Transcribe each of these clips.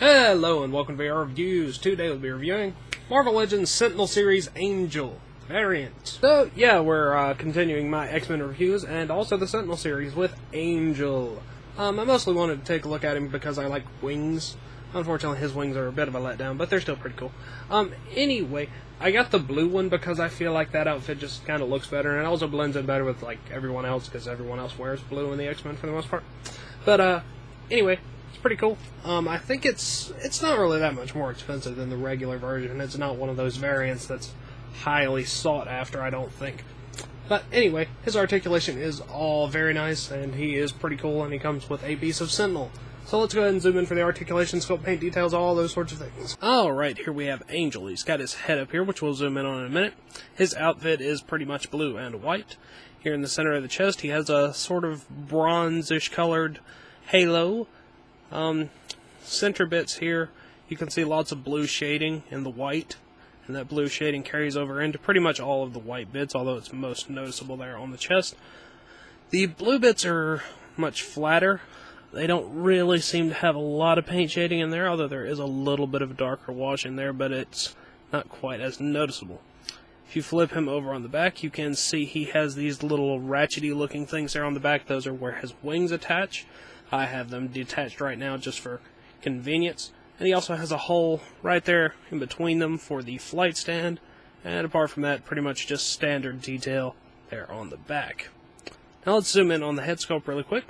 Hello and welcome to VR Reviews. Today we'll be reviewing Marvel Legends Sentinel Series Angel variant. So yeah, we're continuing my X-Men reviews and also the Sentinel series with Angel. I mostly wanted to take a look at him because I like wings. Unfortunately his wings are a bit of a letdown, but they're still pretty cool. Anyway, I got the blue one because I feel like that outfit just kind of looks better, and it also blends in better with like everyone else because everyone else wears blue in the X-Men for the most part. But anyway, it's pretty cool. I think it's not really that much more expensive than the regular version. It's not one of those variants that's highly sought after, I don't think. But anyway, his articulation is all very nice, and he is pretty cool, and he comes with a piece of Sentinel. So let's go ahead and zoom in for the articulation, sculpt, paint details, all those sorts of things. Alright, here we have Angel. He's got his head up here, which we'll zoom in on in a minute. His outfit is pretty much blue and white. Here in the center of the chest, he has a sort of bronzish colored halo. Center bits here, you can see lots of blue shading in the white, and that blue shading carries over into pretty much all of the white bits, although it's most noticeable there on the chest. The blue bits are much flatter. They don't really seem to have a lot of paint shading in there, although there is a little bit of darker wash in there, but it's not quite as noticeable. If you flip him over on the back, you can see he has these little ratchety looking things there on the back. Those are where his wings attach. I have them detached right now just for convenience. And he also has a hole right there in between them for the flight stand. And apart from that, pretty much just standard detail there on the back. Now let's zoom in on the head sculpt really quick.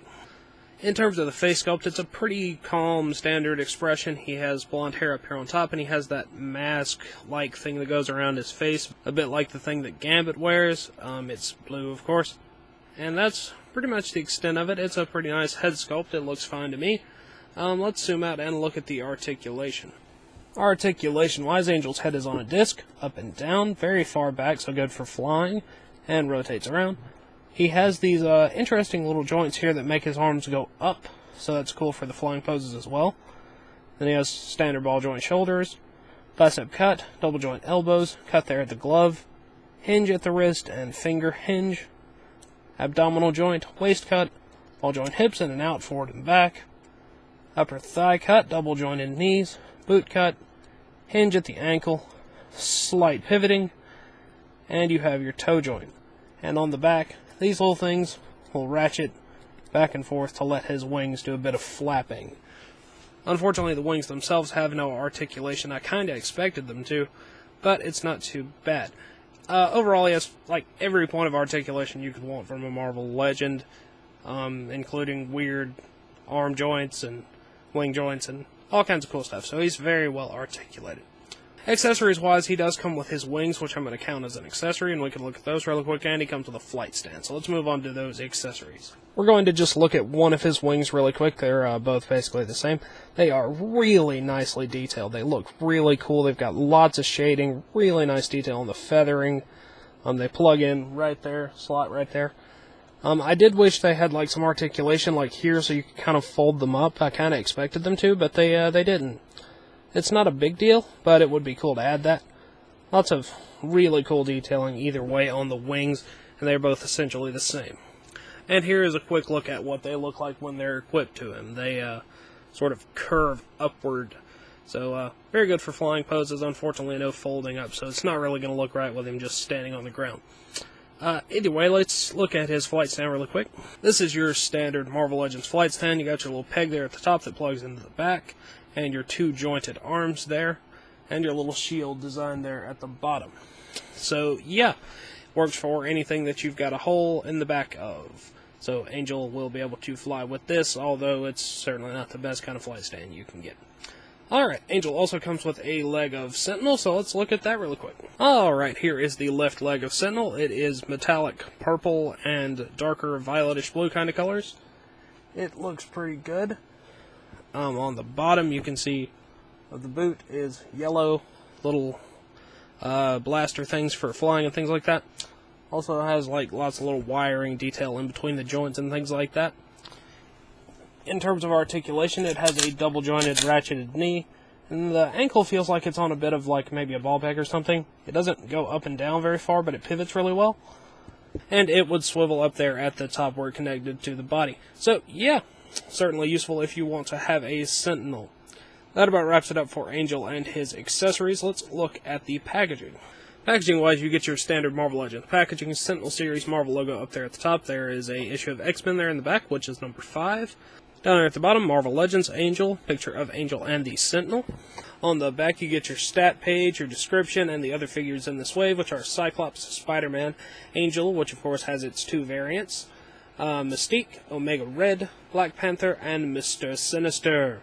In terms of the face sculpt, it's a pretty calm, standard expression. He has blonde hair up here on top, and he has that mask-like thing that goes around his face, a bit like the thing that Gambit wears. It's blue, of course. And that's pretty much the extent of it. It's a pretty nice head sculpt. It looks fine to me. Let's zoom out and look at the articulation. Articulation-wise, Angel's head is on a disc, up and down, very far back, so good for flying, and rotates around. He has these interesting little joints here that make his arms go up, so that's cool for the flying poses as well. Then he has standard ball joint shoulders, bicep cut, double joint elbows, cut there at the glove, hinge at the wrist, and finger hinge. Abdominal joint, waist cut, ball joint hips in and out, forward and back. Upper thigh cut, double jointed knees, boot cut, hinge at the ankle, slight pivoting, and you have your toe joint. And on the back, these little things will ratchet back and forth to let his wings do a bit of flapping. Unfortunately, the wings themselves have no articulation. I kind of expected them to, but it's not too bad. Overall, he has like every point of articulation you could want from a Marvel Legend, including weird arm joints and wing joints and all kinds of cool stuff. So he's very well articulated. Accessories-wise, he does come with his wings, which I'm going to count as an accessory, and we can look at those really quick, and he comes with a flight stand. So let's move on to those accessories. We're going to just look at one of his wings really quick. They're both basically the same. They are really nicely detailed. They look really cool. They've got lots of shading, really nice detail on the feathering. They plug in right there, slot right there. I did wish they had like some articulation like here so you could kind of fold them up. I kind of expected them to, but they didn't. It's not a big deal, but it would be cool to add that. Lots of really cool detailing either way on the wings, and they're both essentially the same. And here is a quick look at what they look like when they're equipped to him. They sort of curve upward. So very good for flying poses. Unfortunately, no folding up, so it's not really going to look right with him just standing on the ground. Either way, let's look at his flight stand really quick. This is your standard Marvel Legends flight stand. You got your little peg there at the top that plugs into the back, and your two jointed arms there, and your little shield design there at the bottom. So yeah, works for anything that you've got a hole in the back of. So Angel will be able to fly with this, although it's certainly not the best kind of flight stand you can get. Alright, Angel also comes with a leg of Sentinel, so let's look at that really quick. Alright, here is the left leg of Sentinel. It is metallic purple and darker violetish blue kind of colors. It looks pretty good. On the bottom, you can see the boot is yellow, little blaster things for flying and things like that. Also has like lots of little wiring detail in between the joints and things like that. In terms of articulation, it has a double jointed ratcheted knee, and the ankle feels like it's on a bit of like maybe a ball peg or something. It doesn't go up and down very far, but it pivots really well. And it would swivel up there at the top where it connected to the body. So yeah, certainly useful if you want to have a Sentinel. That about wraps it up for Angel and his accessories. Let's look at the packaging. Packaging-wise, you get your standard Marvel Legends packaging, Sentinel Series Marvel logo up there at the top. There is a issue of X-Men there in the back, which is number 5. Down there at the bottom, Marvel Legends, Angel, picture of Angel and the Sentinel. On the back, you get your stat page, your description, and the other figures in this wave, which are Cyclops, Spider-Man, Angel, which of course has its 2 variants, Mystique, Omega Red, Black Panther, and Mr. Sinister.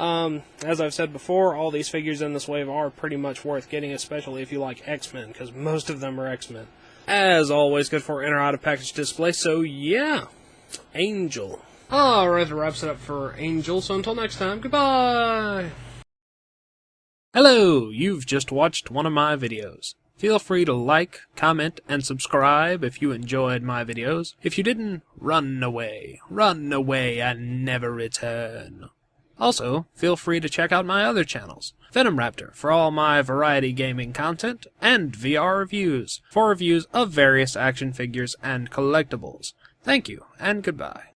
As I've said before, all these figures in this wave are pretty much worth getting, especially if you like X-Men, because most of them are X-Men. As always, good for in or out of package display, so yeah, Angel. Alright, that wraps it up for Angel, so until next time, goodbye! Hello, you've just watched one of my videos. Feel free to like, comment, and subscribe if you enjoyed my videos. If you didn't, run away and never return. Also, feel free to check out my other channels, Venom Raptor for all my variety gaming content, and VR Reviews for reviews of various action figures and collectibles. Thank you, and goodbye.